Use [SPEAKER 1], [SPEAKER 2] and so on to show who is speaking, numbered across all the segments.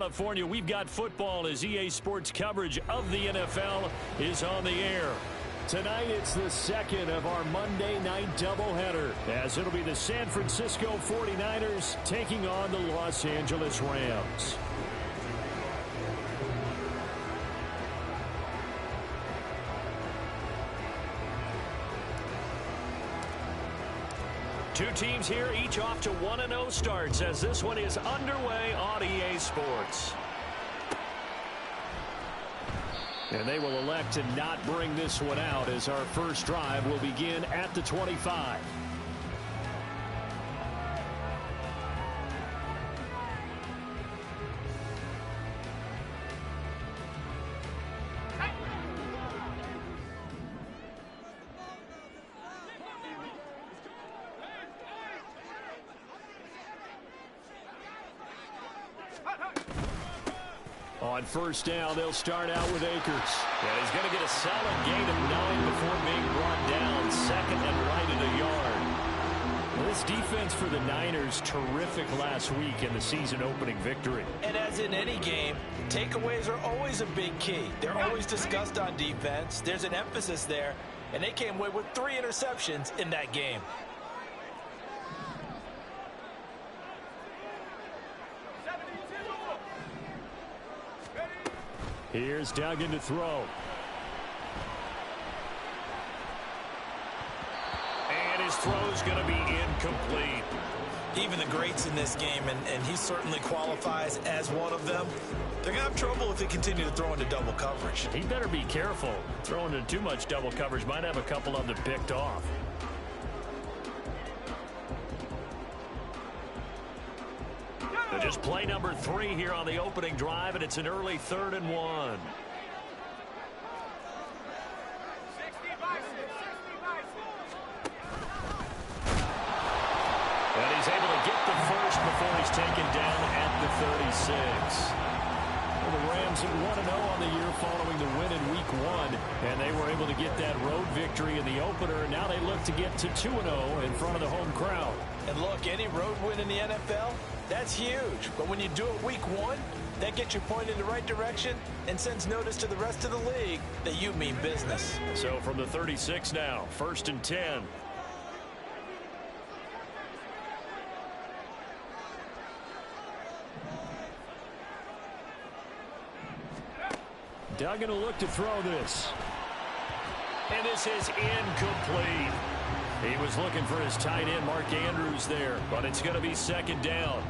[SPEAKER 1] California, we've got football as EA Sports coverage of the NFL is on the air. Tonight, it's the second of our Monday night doubleheader, as it'll be the San Francisco 49ers taking on the Los Angeles Rams. Two teams here, each off to 1-0 starts as this one is underway on EA Sports. And they will elect to not bring this one out as our first drive will begin at the 25. On first down, they'll start out with Akers. And he's going to get a solid gain of 9 before being brought down. Second and right at a yard. Well, this defense for the Niners, terrific last week in the season-opening victory.
[SPEAKER 2] And as in any game, takeaways are always a big key. They're always discussed on defense. There's an emphasis there, and they came away with 3 interceptions in that game.
[SPEAKER 1] Here's Duggan to throw. And his throw's going to be incomplete.
[SPEAKER 2] Even the greats in this game, and he certainly qualifies as one of them, they're going to have trouble if they continue to throw into double coverage.
[SPEAKER 1] He better be careful. Throwing into too much double coverage might have a couple of them picked off. Just play number 3 here on the opening drive, and it's an early 3rd and 1. And he's able to get the first before he's taken down at the 36. Well, the Rams at 1-0 on the year following the win in Week 1, and they were able to get that road victory in the opener, and now they look to get to 2-0 in front of the home crowd.
[SPEAKER 2] And look, any road win in the NFL, that's huge. But when you do it Week 1, that gets you pointed in the right direction and sends notice to the rest of the league that you mean business.
[SPEAKER 1] So from the 36 now, 1st and 10. Duggan will look to throw this. And this is incomplete. He was looking for his tight end, Mark Andrews, there, but it's going to be 2nd down.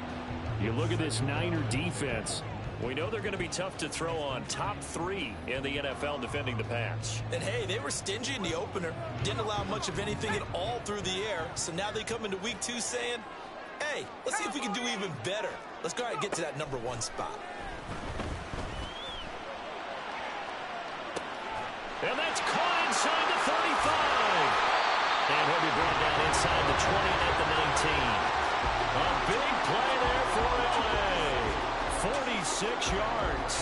[SPEAKER 1] You look at this Niner defense. We know they're going to be tough to throw on. Top 3 in the NFL defending the pass.
[SPEAKER 2] And, hey, they were stingy in the opener. Didn't allow much of anything at all through the air. So now they come into Week 2 saying, hey, let's see if we can do even better. Let's go ahead and get to that number 1 spot.
[SPEAKER 1] And that's caught inside the 35. And he'll be brought down inside the 20 at the 19. A big play there for LA. 46 yards.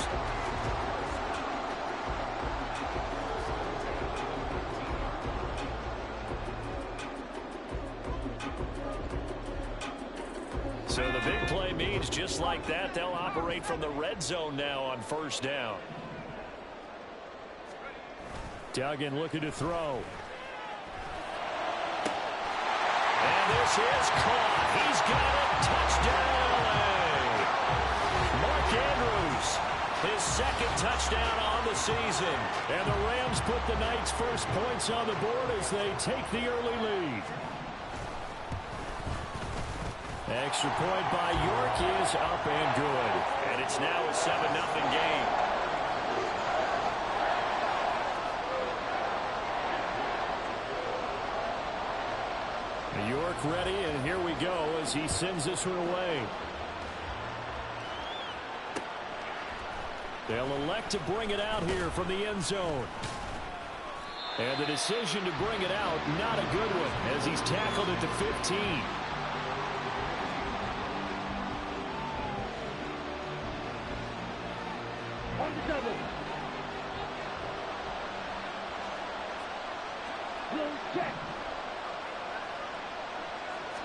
[SPEAKER 1] So the big play means just like that, they'll operate from the red zone now on 1st down. Duggan looking to throw. And this is caught. He's got it. Touchdown, LA. Mark Andrews, his 2nd touchdown on the season. And the Rams put the Knights' first points on the board as they take the early lead. Extra point by York is up and good. And it's now a 7-0 game. York ready, and here we go as he sends this one away. They'll elect to bring it out here from the end zone. And the decision to bring it out, not a good one, as he's tackled at the 15.
[SPEAKER 3] On the double. Blow check.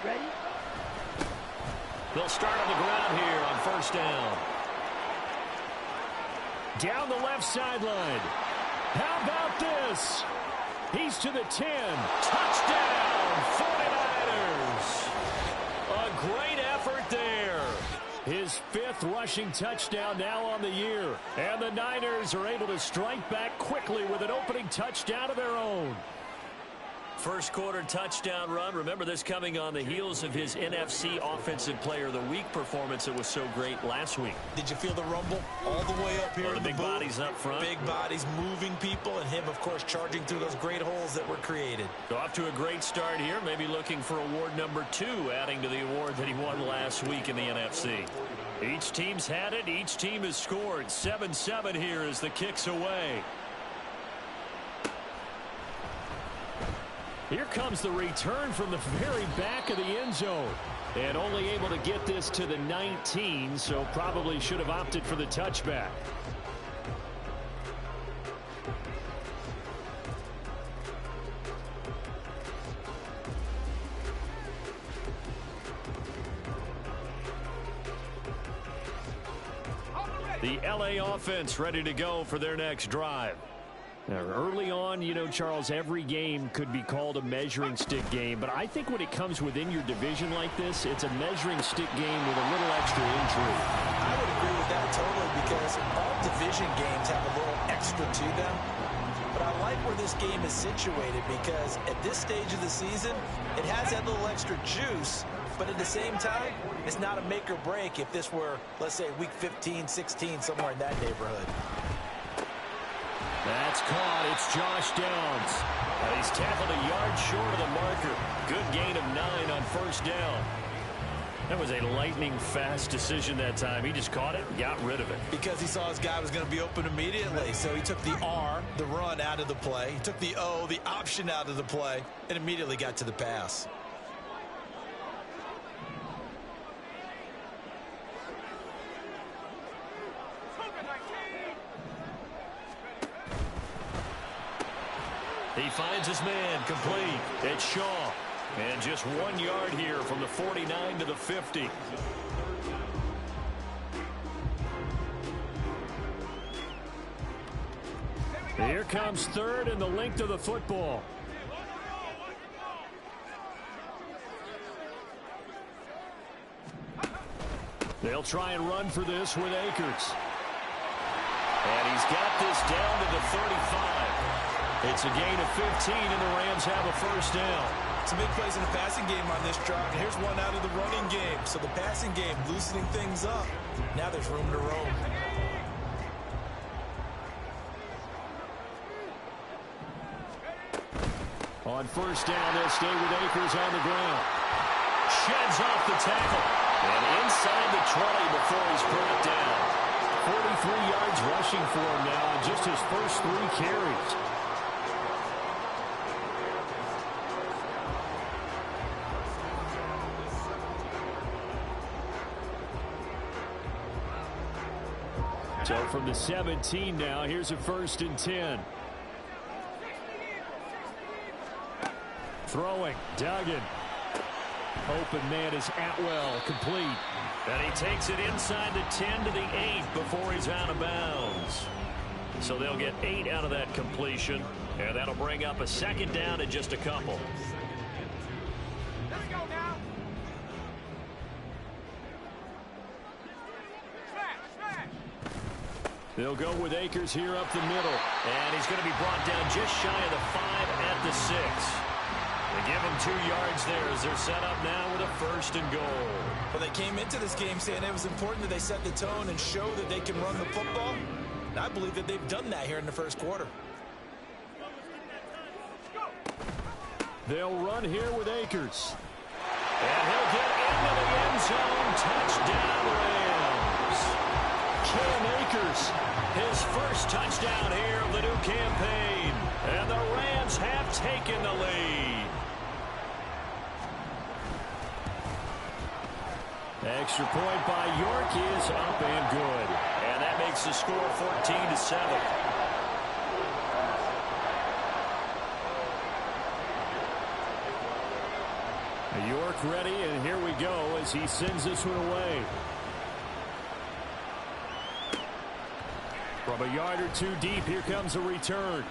[SPEAKER 3] Ready?
[SPEAKER 1] They'll start on the ground here on 1st down. Down the left sideline. How about this? He's to the 10. Touchdown, 49ers. A great effort there. His 5th rushing touchdown now on the year. And the Niners are able to strike back quickly with an opening touchdown of their own. First quarter touchdown run. Remember this coming on the heels of his NFC Offensive Player of the Week performance that was so great last week.
[SPEAKER 2] Did you feel the rumble all the way up here?
[SPEAKER 1] The big bodies up front.
[SPEAKER 2] Big bodies moving people, and him, of course, charging through those great holes that were created.
[SPEAKER 1] So off to a great start here. Maybe looking for award number 2, adding to the award that he won last week in the NFC. Each team's had it. Each team has scored. 7-7 here as the kick's away. Here comes the return from the very back of the end zone. And only able to get this to the 19, so probably should have opted for the touchback. The LA offense ready to go for their next drive. Now, early on, you know, Charles, every game could be called a measuring stick game, but I think when it comes within your division like this, it's a measuring stick game with a little extra intrigue.
[SPEAKER 2] I would agree with that totally, because all division games have a little extra to them. But I like where this game is situated, because at this stage of the season, it has that little extra juice, but at the same time, it's not a make or break if this were, let's say, week 15, 16, somewhere in that neighborhood.
[SPEAKER 1] That's caught. It's Josh Downs. He's tackled a yard short of the marker. Good gain of 9 on first down. That was a lightning-fast decision that time. He just caught it and got rid of it.
[SPEAKER 2] Because he saw his guy was going to be open immediately. So he took the R, the run, out of the play. He took the O, the option, out of the play, and immediately got to the pass. He finds his man complete. It's Shaw. And just 1 yard here from the 49 to the 50. Here comes third and the length of the football. They'll try and run for this with Akers. And he's got this down to the 35. It's a gain of 15, and the Rams have a first down. Some big plays in the passing game on this drive. And here's one out of the running game. So the passing game loosening things up. Now there's room to roam. On first down, they'll stay with Akers on the ground. Sheds off the tackle. And inside the 20 before he's brought down. 43 yards rushing for him now in just his first 3 carries. So from the 17 now, here's a 1st and 10. Throwing, Duggan. Open man is Atwell, complete. And he takes it inside the 10 to the 8 before he's out of bounds. So they'll get 8 out of that completion, and that'll bring up a second down in just a couple.
[SPEAKER 3] Let's go now.
[SPEAKER 1] They'll go with Akers here up the middle. And he's going to be brought down just shy of the 5 at the 6. They give him 2 yards there as they're set up now with a 1st and goal. Well, they came into this game saying it was important that they set the tone and show that they can run the football. And I believe that they've done that here in the first quarter. They'll run here with Akers. And he'll get into the end zone. Touchdown, Rams. Cam Akers, his first touchdown here of the new campaign. And the Rams have taken the lead. Extra point by York is up and good. And that makes the score 14-7. York ready, and here we go as he sends this one away. From a yard or two deep, here comes a return.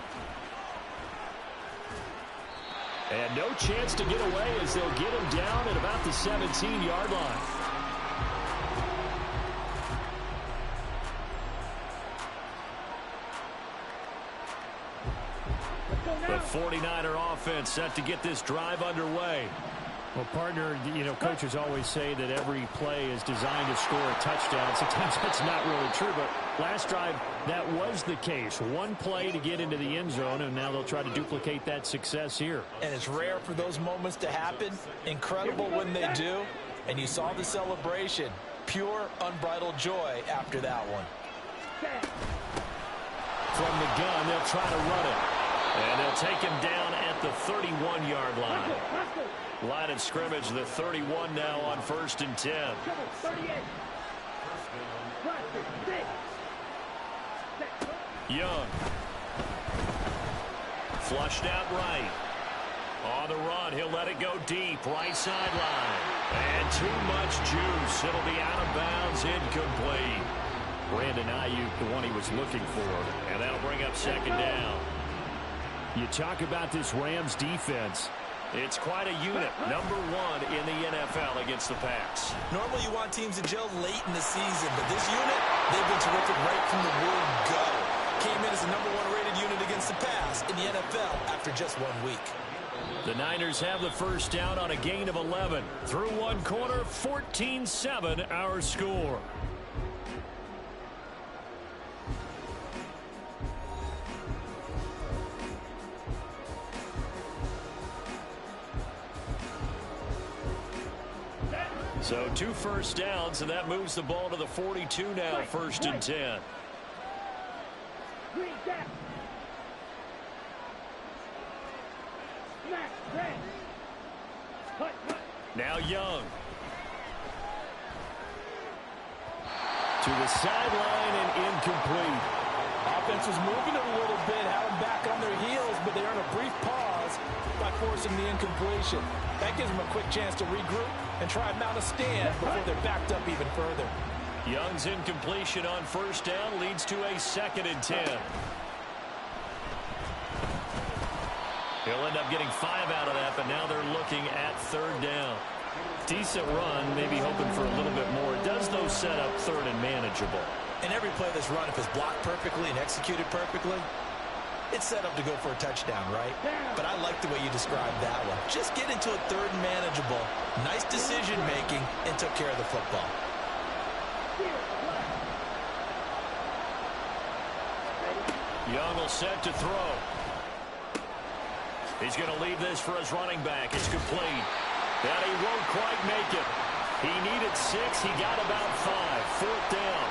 [SPEAKER 1] And no chance to get away as they'll get him down at about the 17-yard line. The 49er offense set to get this drive underway. Well, partner, you know, coaches always say that every play is designed to score a touchdown. Sometimes that's not really true, but last drive, that was the case. One play to get into the end zone, and now they'll try to duplicate that success here.
[SPEAKER 2] And it's rare for those moments to happen. Incredible when they do. And you saw the celebration. Pure, unbridled joy after that one.
[SPEAKER 1] From the gun, they'll try to run it. And they'll take him down at the 31-yard line. Line of scrimmage, the 31 now on 1st and 10. Young. Flushed out right. On the run, he'll let it go deep. Right sideline. And too much juice. It'll be out of bounds, incomplete. Brandon Ayuk, the one he was looking for. And that'll bring up 2nd down. You talk about this Rams defense. It's quite a unit. Number 1 in the NFL against the pass.
[SPEAKER 2] Normally you want teams to gel late in the season, but this unit, they've been terrific right from the word go. Came in as the number 1 rated unit against the pass in the NFL after just 1 week.
[SPEAKER 1] The Niners have the first down on a gain of 11. Through one quarter, 14-7 our score. So 2 first downs, and that moves the ball to the 42 now, 1st and 10. Now Young. To the sideline and incomplete.
[SPEAKER 2] Offense was moving it a little bit, had them back on their heels, but they earned a brief pause by forcing the incompletion. That gives them a quick chance to regroup and try and mount a stand before they're backed up even further.
[SPEAKER 1] Young's incompletion on 1st down leads to a 2nd and 10. He'll end up getting 5 out of that, but now they're looking at 3rd down. Decent run, maybe hoping for a little bit more. It does, though, set up 3rd and manageable.
[SPEAKER 2] And every play that's run, if it's blocked perfectly and executed perfectly, it's set up to go for a touchdown, right? But I like the way you described that one. Just get into a 3rd and manageable, nice decision-making, and took care of the football.
[SPEAKER 1] Young will set to throw. He's going to leave this for his running back. It's complete. And he won't quite make it. He needed 6. He got about 5. 4th down.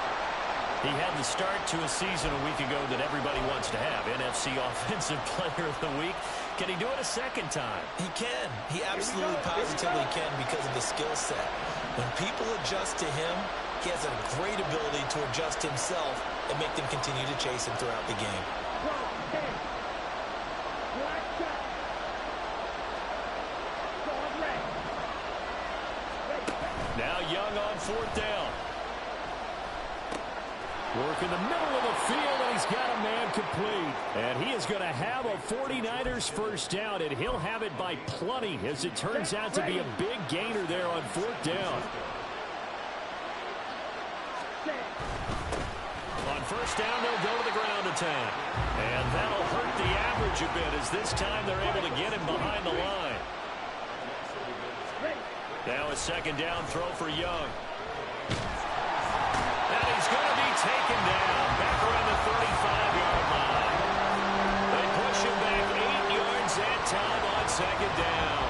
[SPEAKER 1] He had the start to a season a week ago that everybody wants to have. NFC Offensive Player of the Week. Can he do it a 2nd time?
[SPEAKER 2] He can. He absolutely positively can because of the skill set. When people adjust to him, he has a great ability to adjust himself and make them continue to chase him throughout the game.
[SPEAKER 1] Now Young on 4th down. Work in the middle of the field, and he's got a man complete. And he is going to have a 49ers first down, and he'll have it by plenty, as it turns out to be a big gainer there on 4th down. On 1st down, they'll go to the ground attack. And that'll hurt the average a bit, as this time they're able to get him behind the line. Now a 2nd down throw for Young. And he's going to be taken down back around the 35-yard line. They push him back 8 yards that time on 2nd down.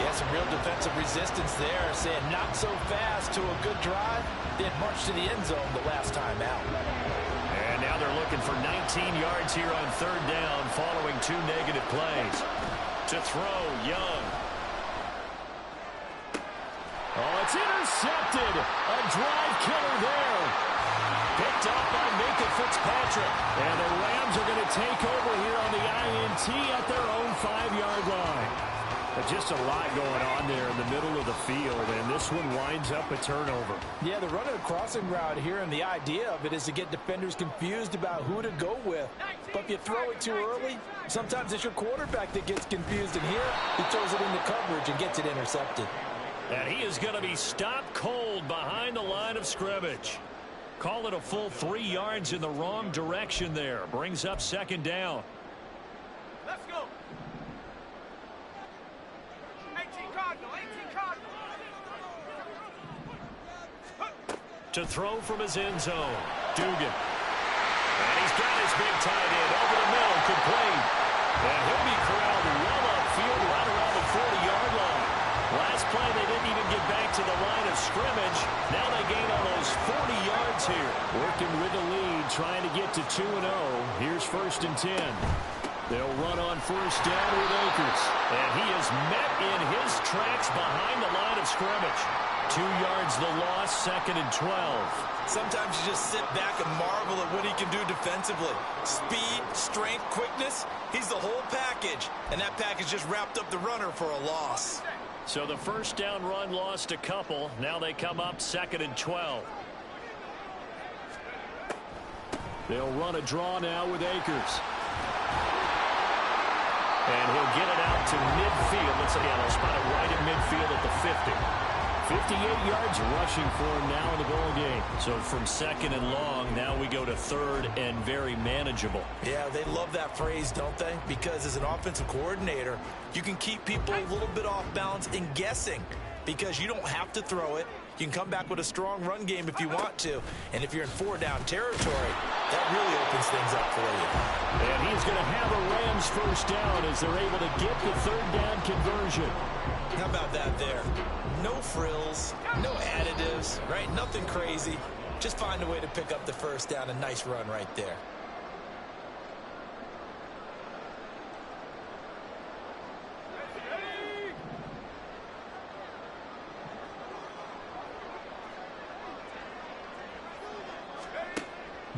[SPEAKER 2] Yeah, some real defensive resistance there, saying not so fast to a good drive. Then march to the end zone the last time out.
[SPEAKER 1] And now they're looking for 19 yards here on 3rd down following 2 negative plays. To throw, Young. Oh, it's intercepted. A drive killer there. Picked up by Minkah Fitzpatrick. And the Rams are going to take over here on the INT at their own 5-yard line. Just a lot going on there in the middle of the field, and this one winds up a turnover.
[SPEAKER 2] Yeah, they're running a crossing route here, and the idea of it is to get defenders confused about who to go with. But if you throw it too early, sometimes it's your quarterback that gets confused, and here he throws it into coverage and gets it intercepted.
[SPEAKER 1] And he is going to be stopped cold behind the line of scrimmage. Call it a full 3 yards in the wrong direction there. Brings up second down.
[SPEAKER 3] Let's go. 18 Cardinal, 18 Cardinal.
[SPEAKER 1] To throw from his end zone, Dugan. And he's got his big tight end over the middle, complete. And he'll be corralled well upfield right around the 40-yard line. Last play, they didn't even get back to the line of scrimmage. Now they gain almost 40 yards here. Working with the lead, trying to get to 2-0. Here's 1st and 10. They'll run on first down with Akers. And he is met in his tracks behind the line of scrimmage. 2 yards the loss, 2nd and 12.
[SPEAKER 2] Sometimes you just sit back and marvel at what he can do defensively. Speed, strength, quickness, he's the whole package. And that package just wrapped up the runner for a loss.
[SPEAKER 1] So the first down run lost a couple. Now they come up 2nd and 12. They'll run a draw now with Akers. And he'll get it out to midfield. Let's again, they'll spot it right in midfield at the 50. 58 yards rushing for him now in the ball game. So from 2nd and long, now we go to 3rd and very manageable.
[SPEAKER 2] Yeah, they love that phrase, don't they? Because as an offensive coordinator, you can keep people a little bit off balance and guessing because you don't have to throw it. You can come back with a strong run game if you want to. And if you're in 4-down territory, that really opens things up for you.
[SPEAKER 1] And he's going to have a Rams first down as they're able to get the 3rd down conversion.
[SPEAKER 2] How about that there? No frills, no additives, right? Nothing crazy. Just find a way to pick up the first down. A nice run right there.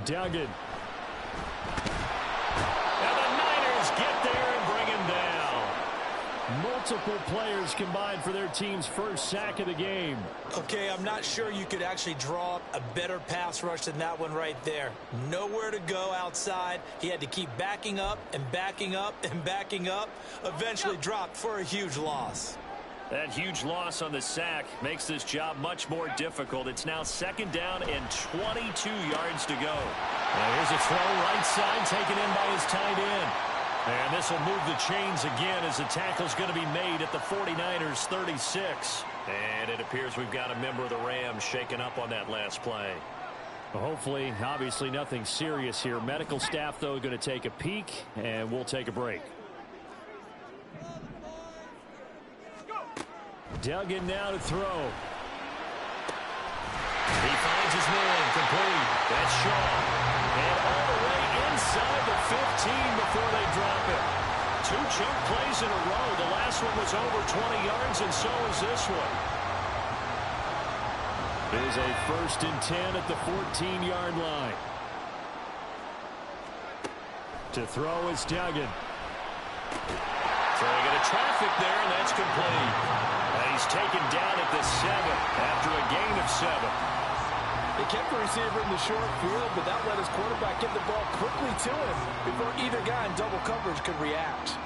[SPEAKER 1] Duggan. And the Niners get there and bring him down. Multiple players combined for their team's first sack of the game.
[SPEAKER 2] Okay, I'm not sure you could actually draw up a better pass rush than that one right there. Nowhere to go outside. He had to keep backing up and backing up and backing up. Eventually dropped for a huge loss.
[SPEAKER 1] That huge loss on the sack makes this job much more difficult. It's now 2nd down and 22 yards to go. Now here's a throw right side taken in by his tight end. And this will move the chains again as the tackle's going to be made at the 49ers 36. And it appears we've got a member of the Rams shaken up on that last play. Well, hopefully, obviously nothing serious here. Medical staff, though, going to take a peek, and we'll take a break. Duggan now to throw. He finds his man, complete. That's Shaw. And all the way inside the 15 before they drop it. 2 chunk plays in a row. The last one was over 20 yards, and so is this one. It is a 1st and 10 at the 14-yard line. To throw is Duggan. Throwing into traffic there, and that's complete. He's taken down at the 7 after a gain of 7.
[SPEAKER 2] They kept the receiver in the short field, but that let his quarterback get the ball quickly to him before either guy in double coverage could react.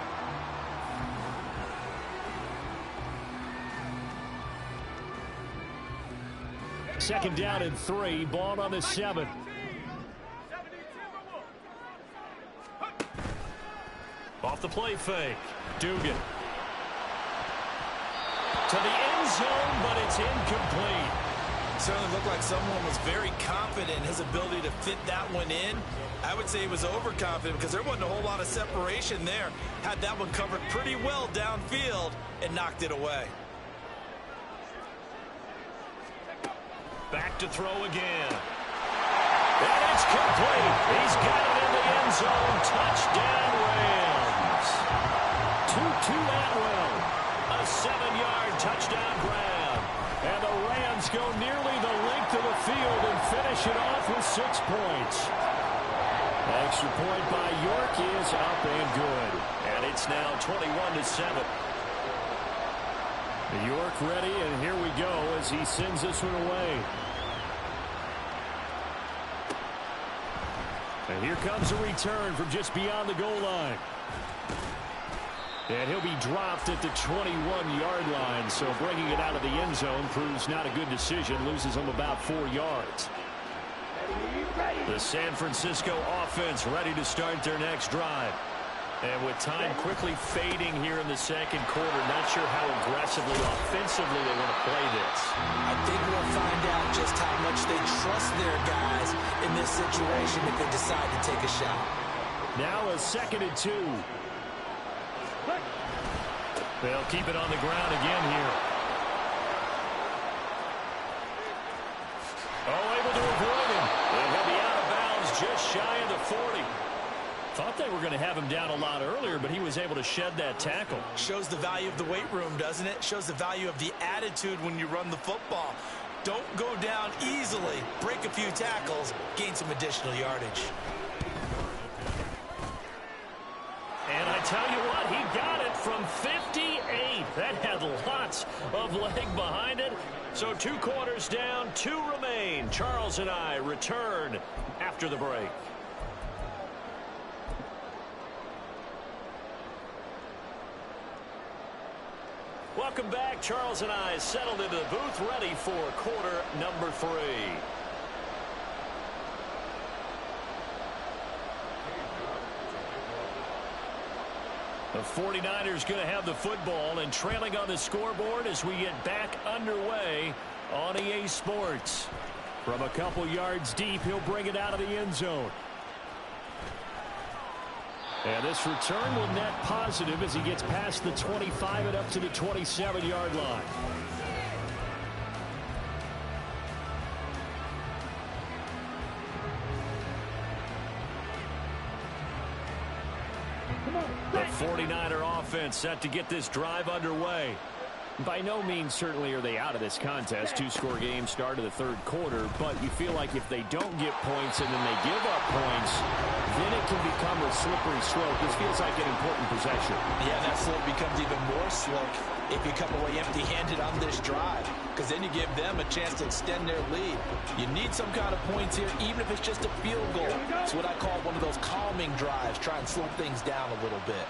[SPEAKER 1] Second down and 3, ball on the 7. Off the play fake, Dugan. To the end zone, but it's incomplete.
[SPEAKER 2] Certainly looked like someone was very confident in his ability to fit that one in. I would say he was overconfident because there wasn't a whole lot of separation there. Had that one covered pretty well downfield and knocked it away.
[SPEAKER 1] Back to throw again. And it's complete. He's got it in the end zone. Touchdown Rams. Tutu Atwell. A 7-yard touchdown grab. And the Rams go nearly the length of the field and finish it off with 6 points. Extra point by York is up and good. And it's now 21-7. York ready, and here we go as he sends this one away. And here comes a return from just beyond the goal line. And he'll be dropped at the 21-yard line, so bringing it out of the end zone proves not a good decision, loses him about 4 yards. The San Francisco offense ready to start their next drive. And with time quickly fading here in the second quarter, not sure how aggressively, offensively they want to play this.
[SPEAKER 2] I think we'll find out just how much they trust their guys in this situation if they decide to take a shot.
[SPEAKER 1] Now a 2nd and 2. They'll keep it on the ground again here. Oh, able to avoid him. And he'll be out of bounds just shy of the 40. Thought they were going to have him down a lot earlier, but he was able to shed that tackle.
[SPEAKER 2] Shows the value of the weight room, doesn't it? Shows the value of the attitude when you run the football. Don't go down easily. Break a few tackles, gain some additional yardage.
[SPEAKER 1] And I tell you what, he got it from 58. That had lots of leg behind it. So 2 quarters down, 2 remain. Charles and I return after the break. Welcome back. Charles and I settled into the booth, ready for quarter number 3. The 49ers going to have the football and trailing on the scoreboard as we get back underway on EA Sports. From a couple yards deep, he'll bring it out of the end zone. And this return will net positive as he gets past the 25 and up to the 27-yard line. The 49er offense set to get this drive underway. By no means certainly are they out of this contest. 2-score game start of the 3rd quarter, but you feel like if they don't get points and then they give up points, then it can become a slippery slope. This feels like an important possession.
[SPEAKER 2] Yeah, that slope becomes even more slick if you come away empty-handed on this drive, because then you give them a chance to extend their lead. You need some kind of points here, even if it's just a field goal. It's what I call one of those calming drives. Try and slow things down a little bit.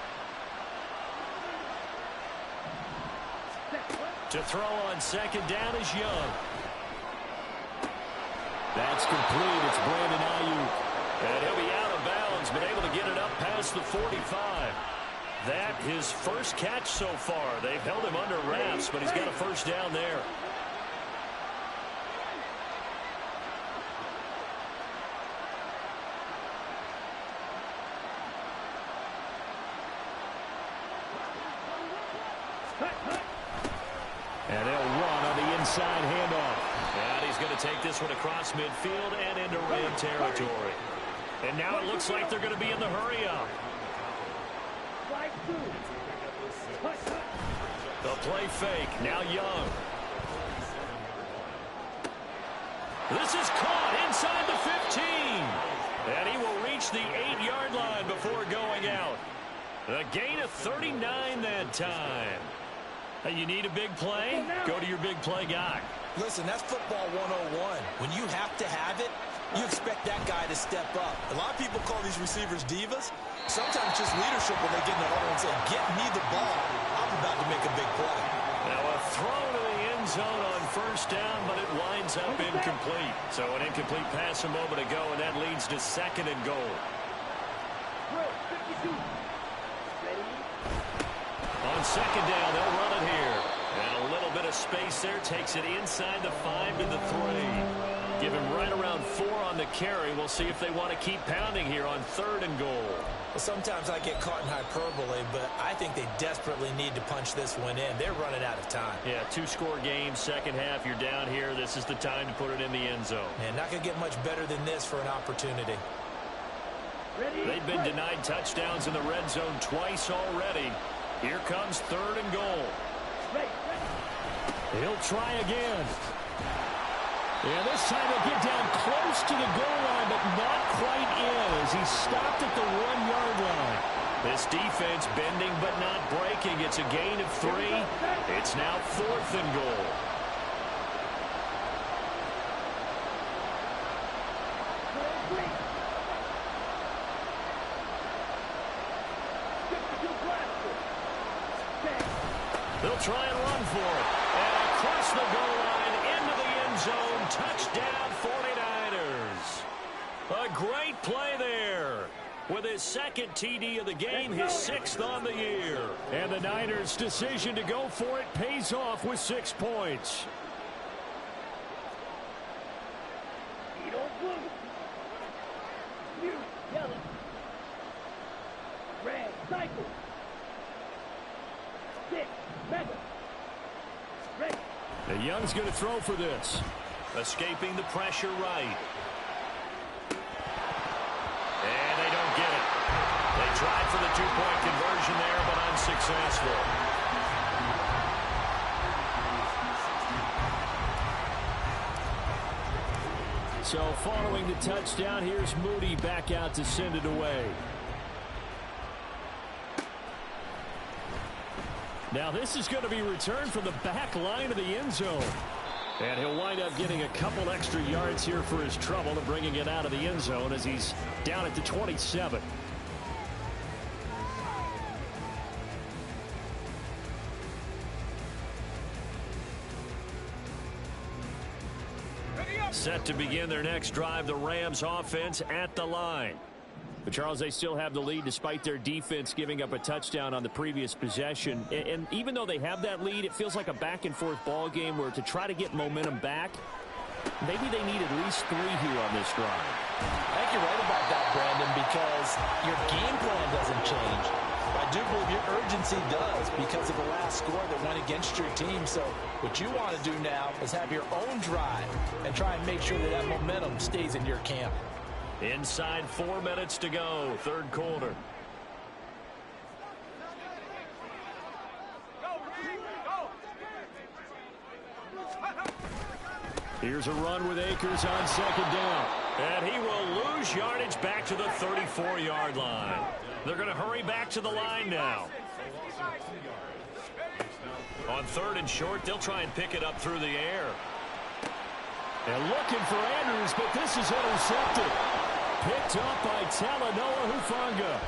[SPEAKER 1] To throw on 2nd down is Young. That's complete. It's Brandon Ayuk. And he'll be out of bounds, but able to get it up past the 45. That his first catch so far. They've held him under wraps, but he's got a first down there. And they'll run on the inside handoff. And he's going to take this one across midfield and into Ram territory. And now it looks like they're going to be in the hurry-up. The play fake. Now Young. This is caught inside the 15. And he will reach the 8-yard line before going out. A gain of 39 that time. You need a big play? Go to your big play guy.
[SPEAKER 2] Listen, that's football 101. When you have to have it, you expect that guy to step up. A lot of people call these receivers divas. Sometimes just leadership when they get in the huddle and say, get me the ball. I'm about to make a big play.
[SPEAKER 1] Now a throw to the end zone on first down, but it winds up incomplete. So an incomplete pass a moment ago, and that leads to 2nd and goal. On 2nd down, they'll run it here. And a little bit of space there takes it inside the 5 to the 3. Give him right around 4 on the carry. We'll see if they want to keep pounding here on 3rd and goal.
[SPEAKER 2] Well, sometimes I get caught in hyperbole, but I think they desperately need to punch this one in. They're running out of time.
[SPEAKER 1] Yeah, 2-score game, second half. You're down here. This is the time to put it in the end zone.
[SPEAKER 2] Man, not going to get much better than this for an opportunity.
[SPEAKER 1] They've been denied touchdowns in the red zone twice already. Here comes 3rd and goal. He'll try again. And this time he'll get down close to the goal line, but not quite in as he stopped at the 1-yard line. This defense bending but not breaking. It's a gain of 3. It's now 4th and goal. They'll try and run for it. And across the goal line into the end zone. Touchdown 49ers. A great play there. With his 2nd TD of the game, his 6th on the year. And the Niners' decision to go for it pays off with 6 points.
[SPEAKER 4] Blue, yellow, red, cycle. 6, mega. Ready.
[SPEAKER 1] And Young's going to throw for this. Escaping the pressure right. And they don't get it. They tried for the 2-point conversion there, but unsuccessful. So following the touchdown, here's Moody back out to send it away. Now this is going to be returned from the back line of the end zone. And he'll wind up getting a couple extra yards here for his trouble and bringing it out of the end zone as he's down at the 27. Set to begin their next drive, the Rams offense at the line. But, Charles, they still have the lead despite their defense giving up a touchdown on the previous possession. And even though they have that lead, it feels like a back-and-forth ball game where to try to get momentum back, maybe they need at least 3 here on this drive.
[SPEAKER 2] I think you're right about that, Brandon, because your game plan doesn't change. I do believe your urgency does because of the last score that went against your team. So what you want to do now is have your own drive and try and make sure that that momentum stays in your camp.
[SPEAKER 1] Inside 4 minutes to go, 3rd quarter. Here's a run with Akers on 2nd down. And he will lose yardage back to the 34-yard line. They're going to hurry back to the line now. On 3rd and short, they'll try and pick it up through the air. And looking for Andrews, but this is intercepted. Picked up by Talanoa Hufanga.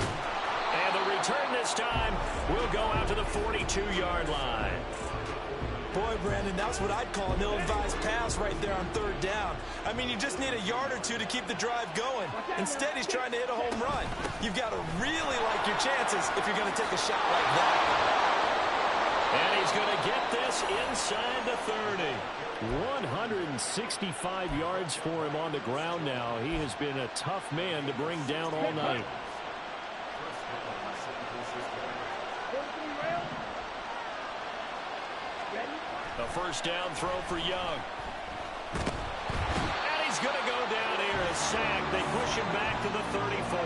[SPEAKER 1] And the return this time will go out to the 42-yard line.
[SPEAKER 2] Boy, Brandon, that's what I'd call an ill-advised pass right there on 3rd down. I mean, you just need a yard or 2 to keep the drive going. Instead, he's trying to hit a home run. You've got to really like your chances if you're going to take a shot like that.
[SPEAKER 1] And he's going to get this inside the 30. 165 yards for him on the ground now. He has been a tough man to bring down all night. A 1st down throw for Young. And he's going to go down here. A sack. They push him back to the 34.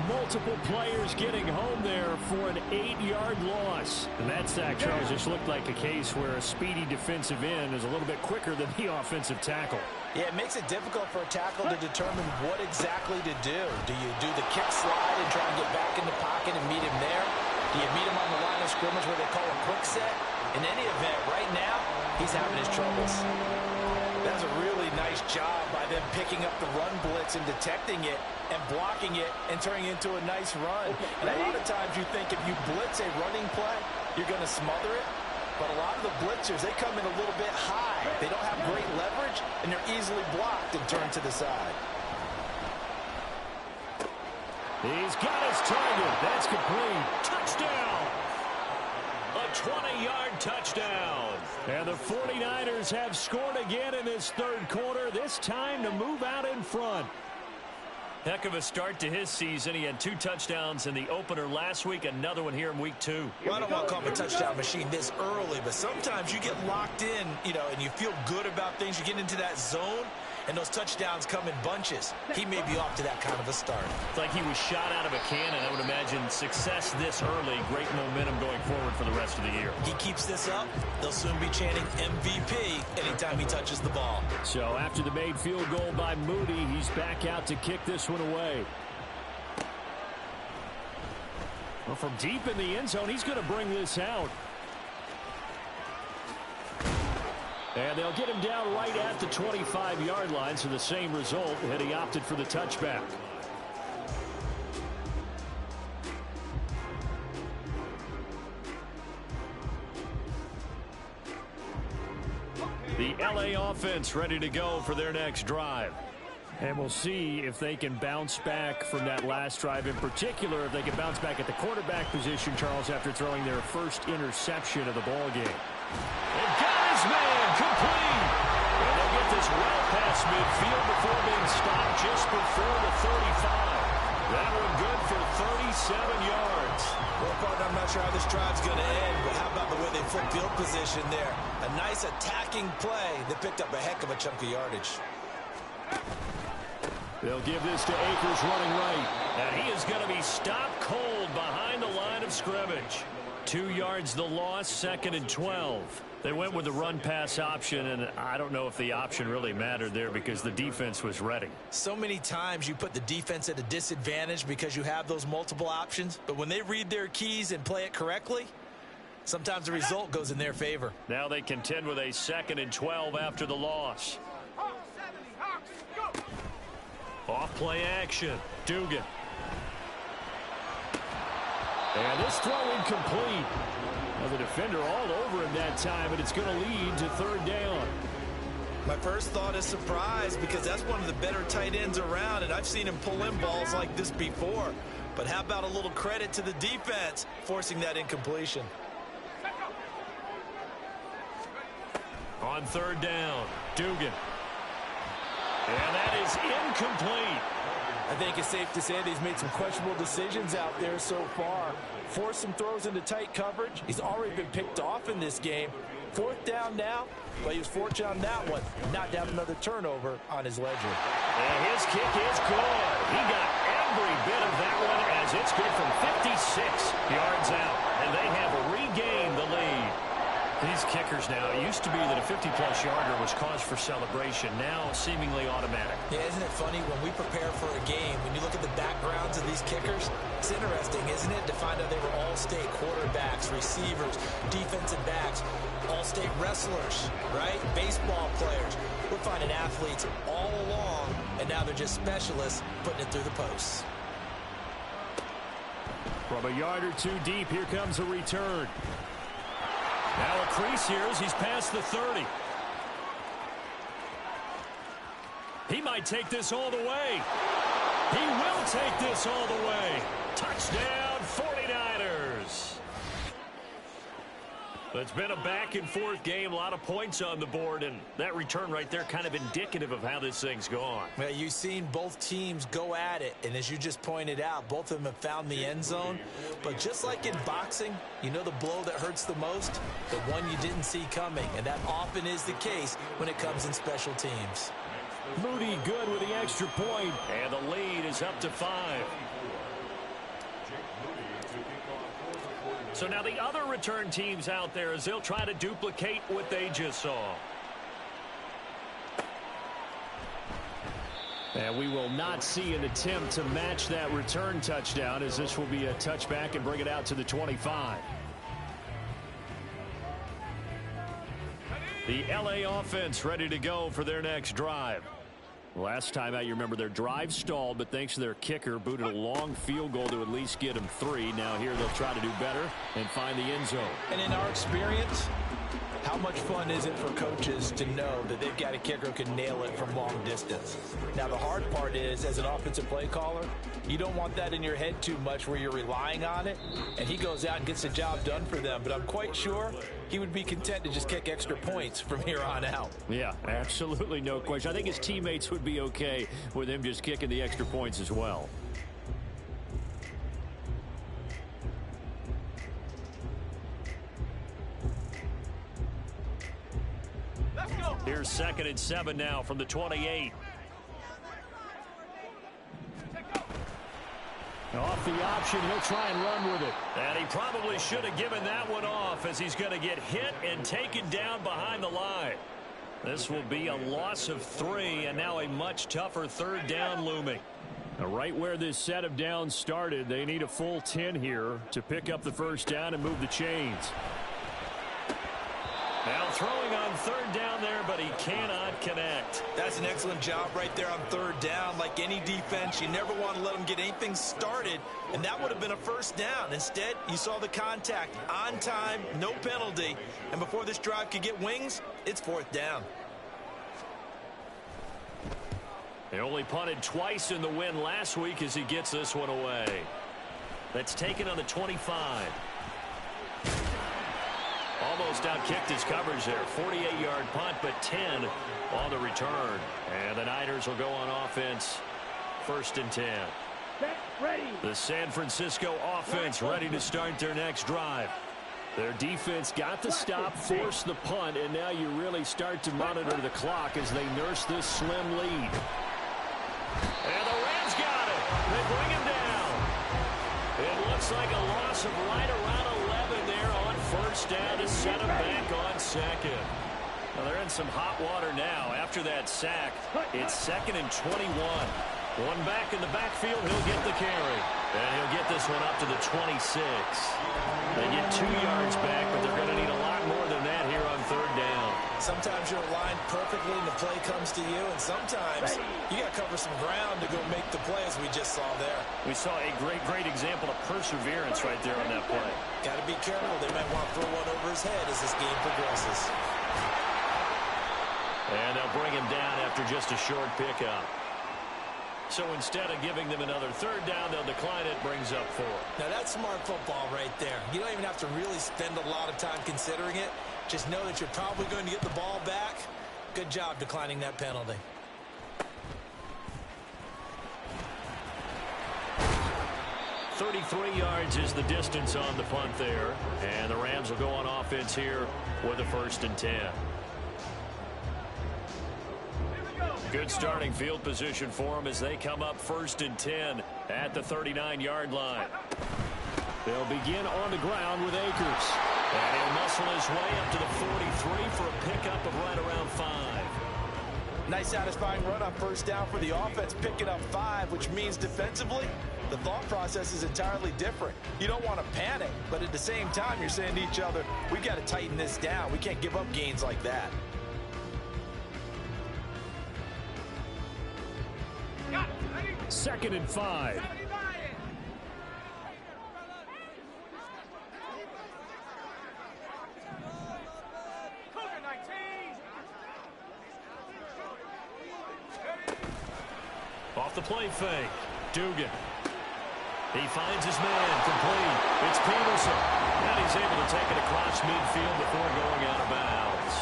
[SPEAKER 1] Multiple players getting home there for an 8-yard loss. And that sack, Charles, just looked like a case where a speedy defensive end is a little bit quicker than the offensive tackle.
[SPEAKER 2] Yeah, it makes it difficult for a tackle to determine what exactly to do. Do you do the kick slide and try and get back in the pocket and meet him there? Do you meet him on the line of scrimmage where they call a quick set? In any event, right now, he's having his troubles. That's a really nice job by them picking up the run blitz and detecting it and blocking it and turning it into a nice run. And a lot of times you think if you blitz a running play, you're going to smother it. But a lot of the blitzers, they come in a little bit high. They don't have great leverage, and they're easily blocked and turned to the side.
[SPEAKER 1] He's got his target. That's complete. Touchdown! A 20-yard touchdown. And the 49ers have scored again in this 3rd quarter, this time to move out in front. Heck of a start to his season. He had 2 touchdowns in the opener last week, another one here in week 2.
[SPEAKER 2] Well, I don't want to call him a touchdown machine this early, but sometimes you get locked in, and you feel good about things. You get into that zone, and those touchdowns come in bunches. He may be off to that kind of a start.
[SPEAKER 1] It's like he was shot out of a cannon. I would imagine success this early, great momentum going forward for the rest of the year.
[SPEAKER 2] He keeps this up, they'll soon be chanting MVP anytime he touches the ball.
[SPEAKER 1] So after the made field goal by Moody, he's back out to kick this one away. Well, from deep in the end zone, he's going to bring this out. And they'll get him down right at the 25-yard line, so the same result, and he opted for the touchback. The LA offense ready to go for their next drive. And we'll see if they can bounce back from that last drive. In particular, if they can bounce back at the quarterback position, Charles, after throwing their first interception of the ball game. And got his man complete. And they'll get this well past midfield before being stopped just before the 35. That one good for 37 yards.
[SPEAKER 2] Well, partner, I'm not sure how this drive's going to end, but how about the way they flip field position there? A nice attacking play that picked up a heck of a chunk of yardage.
[SPEAKER 1] They'll give this to Akers running right. And he is going to be stopped cold behind the line of scrimmage. 2 yards the loss, 2nd and 12. They went with the run-pass option, and I don't know if the option really mattered there because the defense was ready.
[SPEAKER 2] So many times you put the defense at a disadvantage because you have those multiple options, but when they read their keys and play it correctly, sometimes the result goes in their favor.
[SPEAKER 1] Now they contend with a 2nd and 12 after the loss. Off play action. Dugan. And this throw incomplete. Now the defender all over him that time, but it's going to lead to 3rd down.
[SPEAKER 2] My first thought is surprise because that's one of the better tight ends around, and I've seen him pull in balls like this before. But how about a little credit to the defense forcing that incompletion?
[SPEAKER 1] On 3rd down, Dugan. And that is incomplete.
[SPEAKER 2] I think it's safe to say that he's made some questionable decisions out there so far. Forced some throws into tight coverage. He's already been picked off in this game. 4th down now, but he was fortunate on that one. Not to have another turnover on his ledger.
[SPEAKER 1] And his kick is good. He got every bit of that one as it's good from 56 yards out. And they have regained the lead. These kickers now, it used to be that a 50-plus yarder was cause for celebration. Now seemingly automatic.
[SPEAKER 2] Yeah, isn't it funny when we prepare for a game, when you look at the backgrounds of these kickers, it's interesting, isn't it, to find out they were all-state quarterbacks, receivers, defensive backs, all-state wrestlers, right? Baseball players. We're finding athletes all along, and now they're just specialists putting it through the posts.
[SPEAKER 1] From a yard or two deep, here comes a return. Now a crease here as he's past the 30. He might take this all the way. He will take this all the way. Touchdown, 49ers. It's been a back-and-forth game, a lot of points on the board, and that return right there kind of indicative of how this thing's gone.
[SPEAKER 2] Well, you've seen both teams go at it, and as you just pointed out, both of them have found the end zone. But just like in boxing, you know the blow that hurts the most? The one you didn't see coming, and that often is the case when it comes in special teams.
[SPEAKER 1] Moody good with the extra point, and the lead is up to 5. So now the other return teams out there as they'll try to duplicate what they just saw. And we will not see an attempt to match that return touchdown as this will be a touchback and bring it out to the 25. The LA offense ready to go for their next drive. Last time out, you remember their drive stalled, but thanks to their kicker, booted a long field goal to at least get them 3. Now here they'll try to do better and find the end zone.
[SPEAKER 2] And in our experience, how much fun is it for coaches to know that they've got a kicker who can nail it from long distance? Now, the hard part is, as an offensive play caller, you don't want that in your head too much where you're relying on it, and he goes out and gets the job done for them. But I'm quite sure he would be content to just kick extra points from here on out.
[SPEAKER 1] Yeah, absolutely no question. I think his teammates would be okay with him just kicking the extra points as well. Here's 2nd and 7 now from the 28. Off the option, he'll try and run with it. And he probably should have given that one off as he's going to get hit and taken down behind the line. This will be a loss of 3 and now a much tougher 3rd down looming. Now, right where this set of downs started, they need a full 10 here to pick up the first down and move the chains. Now throwing on third down there, but he cannot connect.
[SPEAKER 2] That's an excellent job right there on third down. Like any defense, you never want to let them get anything started, and that would have been a first down. Instead, you saw the contact on time, no penalty, and before this drive could get wings, it's fourth down.
[SPEAKER 1] They only punted twice in the win last week as he gets this one away. That's taken on the 25. Almost outkicked his coverage there. 48-yard punt, but 10 on the return. And the Niners will go on offense. First and 10.
[SPEAKER 4] Set, ready.
[SPEAKER 1] The San Francisco offense ready to start their next drive. Their defense got the stop, forced the punt, and now you really start to monitor the clock as they nurse this slim lead. And the Rams got it. They bring him down. It looks like a loss of right around 11 there on first down to set him back on second. Well, they're in some hot water now. After that sack, it's 2nd and 21. One back in the backfield, he'll get the carry. And he'll get this one up to the 26. They get 2 yards back, but they're going to need a lot more than that here on third down.
[SPEAKER 2] Sometimes you're aligned perfectly and the play comes to you, and sometimes you got to cover some ground to go make the play, as we just saw there.
[SPEAKER 1] We saw a great example of perseverance right there on that play.
[SPEAKER 2] Got to be careful. They might want to throw one over his head as this game progresses.
[SPEAKER 1] And they'll bring him down after just a short pickup. So instead of giving them another third down, they'll decline it, brings up 4.
[SPEAKER 2] Now that's smart football right there. You don't even have to really spend a lot of time considering it. Just know that you're probably going to get the ball back. Good job declining that penalty.
[SPEAKER 1] .33 yards is the distance on the punt there. And the Rams will go on offense here with a 1st and 10. Good starting field position for them as they come up 1st and 10 at the 39-yard line. They'll begin on the ground with Akers. And he'll muscle his way up to the 43 for a pickup of right around 5.
[SPEAKER 2] Nice satisfying run on first down for the offense, picking up 5, which means defensively, the thought process is entirely different. You don't want to panic, but at the same time, you're saying to each other, we've got to tighten this down. We can't give up gains like that.
[SPEAKER 1] 2nd and 5. Off the play fake. Dugan. He finds his man complete. It's Peterson. And he's able to take it across midfield before going out of bounds.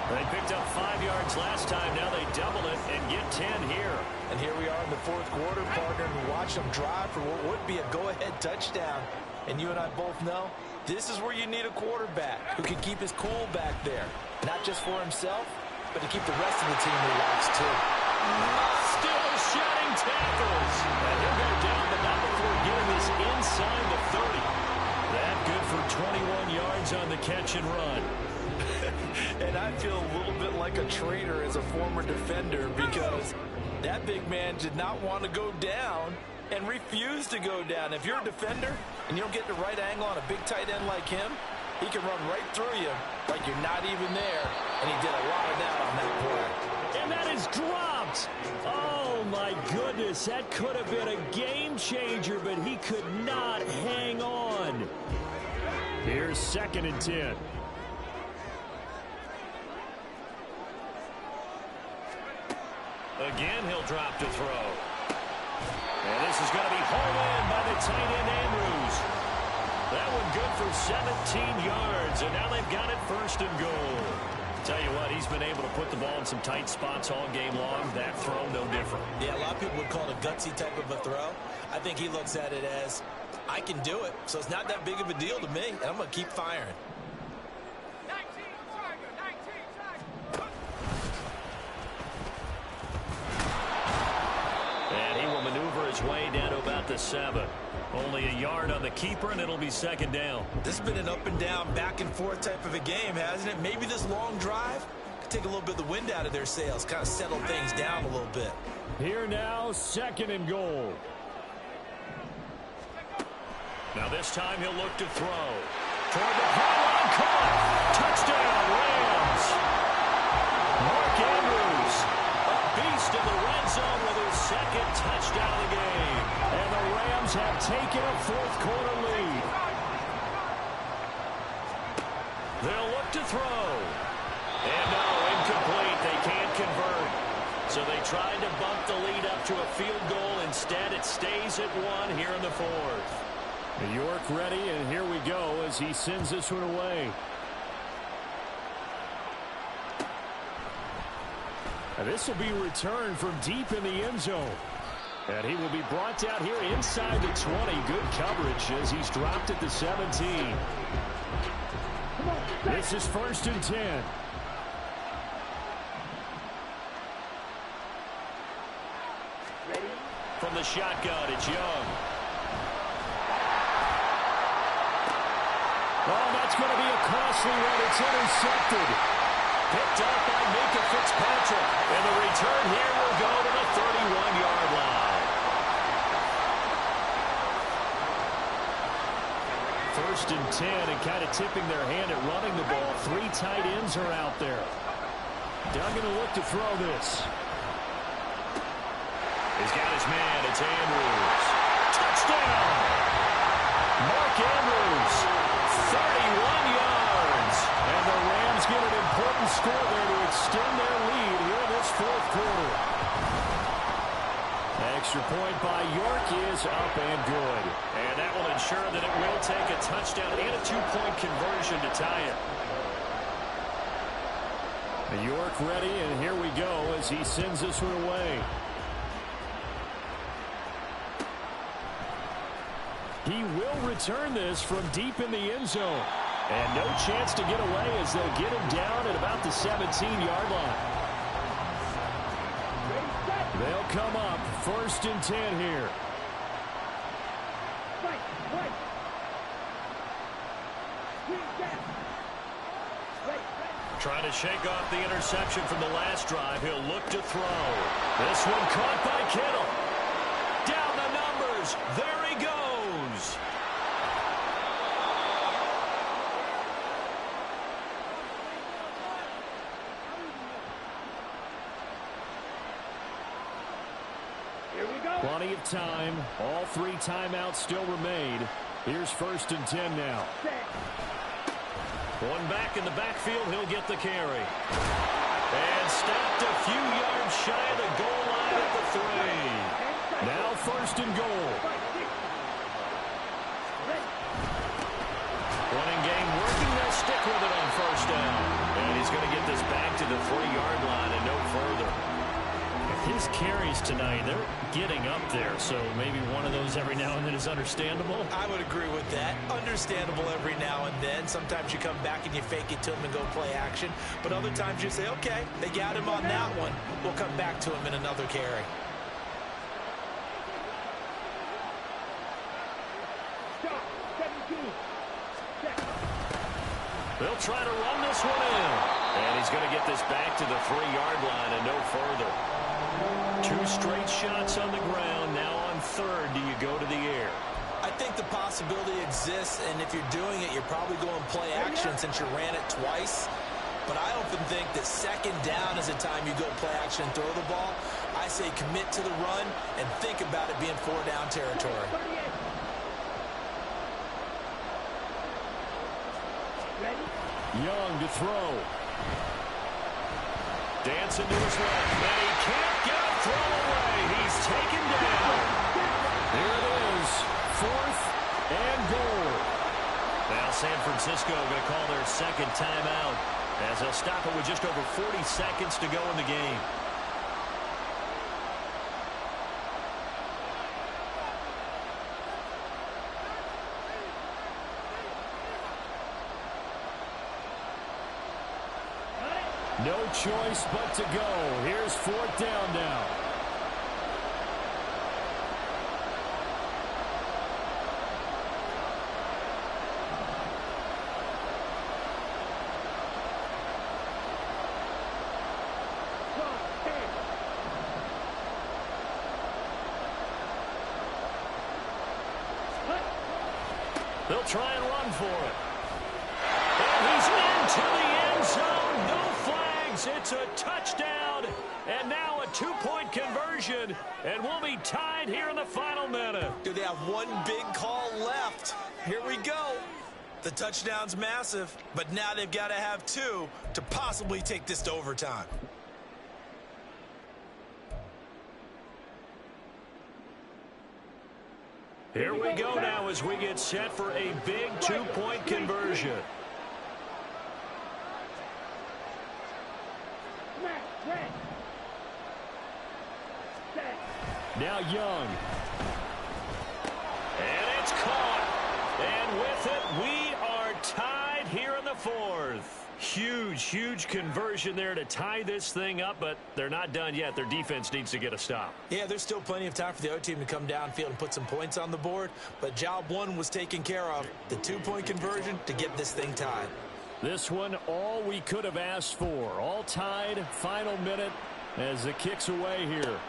[SPEAKER 1] They picked up 5 yards last time. Now they double it and get 10 here.
[SPEAKER 2] And here we are in the 4th quarter, partner, and watch them drive for what would be a go-ahead touchdown. And you and I both know this is where you need a quarterback who can keep his cool back there. Not just for himself, but to keep the rest of the team relaxed, too.
[SPEAKER 1] Still shedding tackles. And he'll go down, but not before getting this inside the 30. That good for 21 yards on the catch and run.
[SPEAKER 2] And I feel a little bit like a traitor as a former defender because that big man did not want to go down and refused to go down. If you're a defender and you don't get the right angle on a big tight end like him, he can run right through you like you're not even there, and he did a lot of that on that play.
[SPEAKER 1] And that is dropped. Oh, my goodness. That could have been a game changer, but he could not hang on. Here's 2nd and 10. Again, he'll drop to throw. And this is going to be hauled in by the tight end, Andrews. That one good for 17 yards, and now they've got it 1st and goal. Tell you what, he's been able to put the ball in some tight spots all game long. That throw, no different.
[SPEAKER 2] Yeah, a lot of people would call it a gutsy type of a throw. I think he looks at it as, I can do it, so it's not that big of a deal to me, and I'm going to keep firing.
[SPEAKER 3] 19 Tiger, 19 Tiger.
[SPEAKER 1] And he will maneuver his way down to about the 7. Only a yard on the keeper, and it'll be 2nd down.
[SPEAKER 2] This has been an up and down, back and forth type of a game, hasn't it? Maybe this long drive take a little bit of the wind out of their sails, kind of settle things down a little bit.
[SPEAKER 1] Here now, 2nd and goal. Now this time he'll look to throw. Toward the pylon, caught. Touchdown, Rams. Mark Andrews, a beast in the red zone with his 2nd touchdown of the game. And the Rams have taken a 4th quarter lead. They'll look to throw. And no, incomplete. They can't convert. So they tried to bump the lead up to a field goal. Instead, it stays at 1 here in the 4th. New York ready, and here we go as he sends this one away. And this will be returned from deep in the end zone. And he will be brought down here inside the 20. Good coverage as he's dropped at the 17. This is 1st and 10. From the shotgun, it's Young. Oh, that's going to be a costly one. It's intercepted. Picked up by Minkah Fitzpatrick. And the return here will go to the 31-yard line. 1st and 10, and kind of tipping their hand at running the ball. 3 tight ends are out there. Duggan will look to throw this. He's got his man. It's Andrews. Touchdown! Mark Andrews, 31 yards. And the Rams get an important score there to extend their lead here in this 4th quarter. Extra point by York is up and good. And that will ensure that it will take a touchdown and a 2-point conversion to tie it. York ready, and here we go as he sends this one away. He will return this from deep in the end zone. And no chance to get away as they'll get him down at about the 17-yard line. They'll come up 1st and 10 here. Trying to shake off the interception from the last drive. He'll look to throw. This one caught by Kittle. Down the numbers. There he goes.
[SPEAKER 4] Here we go.
[SPEAKER 1] Plenty of time. All 3 timeouts still remain. Here's 1st and 10 now. One back in the backfield, he'll get the carry. And stopped a few yards shy of the goal line at the 3. Now 1st and goal. Running game working, they'll stick with it on 1st down. And he's going to get this back to the 3-yard line and no further. His carries tonight, they're getting up there, so maybe one of those every now and then is understandable.
[SPEAKER 2] I would agree with that. Understandable every now and then. Sometimes you come back and you fake it to him and go play action. But other times you say, okay, they got him on that one. We'll come back to him in another carry.
[SPEAKER 1] They'll try to run this one in. And he's going to get this back to the 3-yard line and no further. 2 straight shots on the ground. Now on 3rd, do you go to the air?
[SPEAKER 2] I think the possibility exists, and if you're doing it, you're probably going play action since you ran it twice. But I often think that 2nd down is the time you go play action and throw the ball. I say commit to the run and think about it being 4-down territory.
[SPEAKER 1] Young to throw. Dancing to his left, and he can't get a throw away. He's taken down. Here it is, 4th and goal. Now San Francisco going to call their 2nd timeout as they'll stop it with just over 40 seconds to go in the game. No choice but to go. Here's 4th down now. They'll try and run for it. And he's into the end zone. No flags. It's a touchdown. And now a two-point conversion. And we'll be tied here in the final minute.
[SPEAKER 2] Do they have one big call left? Here we go. The touchdown's massive, but now they've got to have two to possibly take this to overtime.
[SPEAKER 1] Here we go now as we get set for a big two-point conversion. Now Young. And it's caught. And with it, we are tied here in the fourth. Huge conversion there to tie this thing up, but they're not done yet. Their defense needs to get a stop.
[SPEAKER 2] Yeah, there's still plenty of time for the other team to come downfield and put some points on the board, but job one was taken care of. The two-point conversion to get this thing tied.
[SPEAKER 1] This one, all we could have asked for. All tied, final minute as the kick's away here.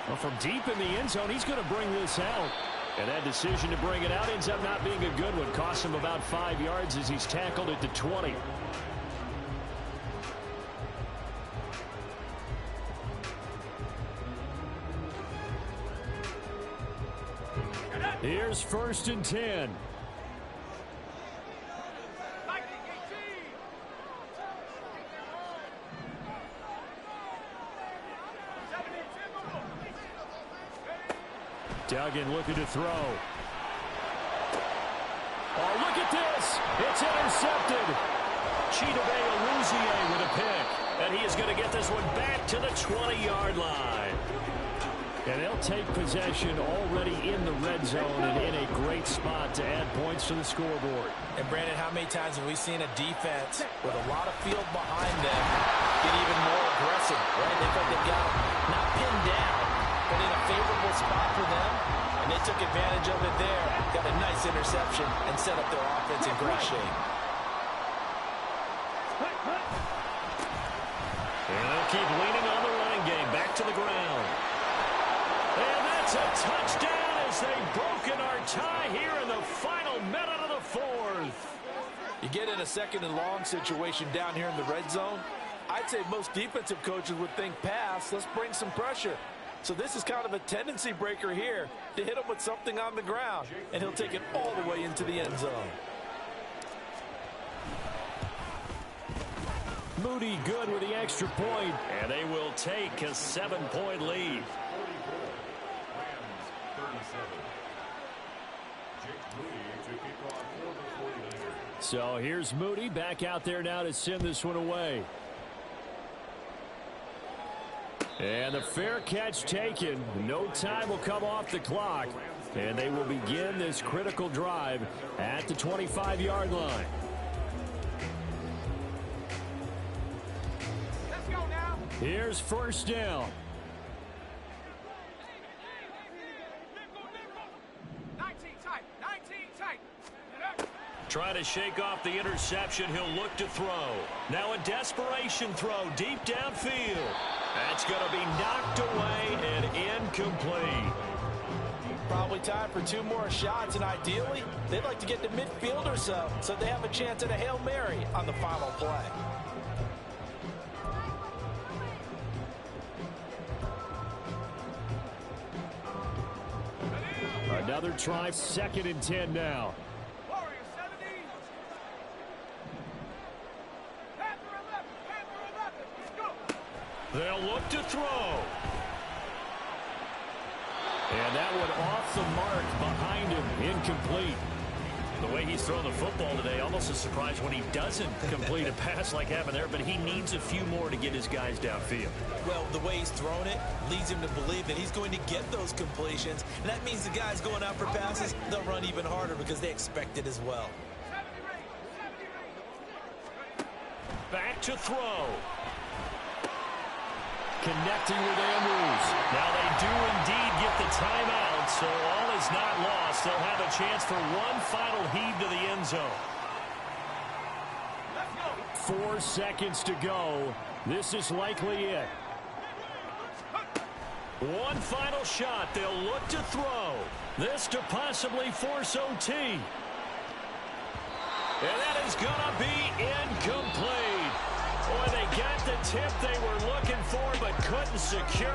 [SPEAKER 1] Well, from deep in the end zone, he's going to bring this out. And that decision to bring it out ends up not being a good one. Costs him about 5 yards as he's tackled it to 20. Here's 1st and 10. Duggan looking to throw. Oh, look at this. It's intercepted. Chidobe Awuzie with a pick. And he is going to get this one back to the 20-yard line. And they'll take possession already in the red zone and in a great spot to add points to the scoreboard.
[SPEAKER 2] And, Brandon, how many times have we seen a defense with a lot of field behind them get even more aggressive, right? They felt they've got not pinned down, but in a favorable spot for them, and they took advantage of it there. Got a nice interception and set up their offense in great shape.
[SPEAKER 1] And they'll keep leaning on the running game. Back to the ground. And that's a touchdown as they've broken our tie here in the final minute of the fourth.
[SPEAKER 2] You get in a 2nd and long situation down here in the red zone. I'd say most defensive coaches would think pass. Let's bring some pressure. So this is kind of a tendency breaker here to hit him with something on the ground, and he'll take it all the way into the end zone.
[SPEAKER 1] Moody good with the extra point, and they will take a 7-point lead. So here's Moody back out there now to send this one away. And the fair catch taken. No time will come off the clock. And they will begin this critical drive at the 25-yard line.
[SPEAKER 3] Let's go now.
[SPEAKER 1] Here's 1st down.
[SPEAKER 3] 19 tight. 19 tight.
[SPEAKER 1] Trying to shake off the interception. He'll look to throw. Now a desperation throw deep downfield. That's going to be knocked away and incomplete.
[SPEAKER 2] Probably time for 2 more shots, and ideally, they'd like to get to midfield or so they have a chance at a Hail Mary on the final play.
[SPEAKER 1] Another try, 2nd and 10 now.
[SPEAKER 3] Warriors 70. Panther 11. Panther 11. Let's go.
[SPEAKER 1] They'll look to throw. And that one off the mark behind him, incomplete. The way he's thrown the football today, almost a surprise when he doesn't complete a pass like happened there, but he needs a few more to get his guys downfield.
[SPEAKER 2] Well, the way he's thrown it leads him to believe that he's going to get those completions, and that means the guys going out for passes, they'll run even harder because they expect it as well.
[SPEAKER 3] 70 rate.
[SPEAKER 1] Back to throw. Connecting with Andrews. Now they do indeed get the timeout, so all is not lost. They'll have a chance for one final heave to the end zone. 4 seconds to go. This is likely it. One final shot. They'll look to throw. This to possibly force OT. And that is going to be incomplete. Boy, they got the tip they were looking for but couldn't secure.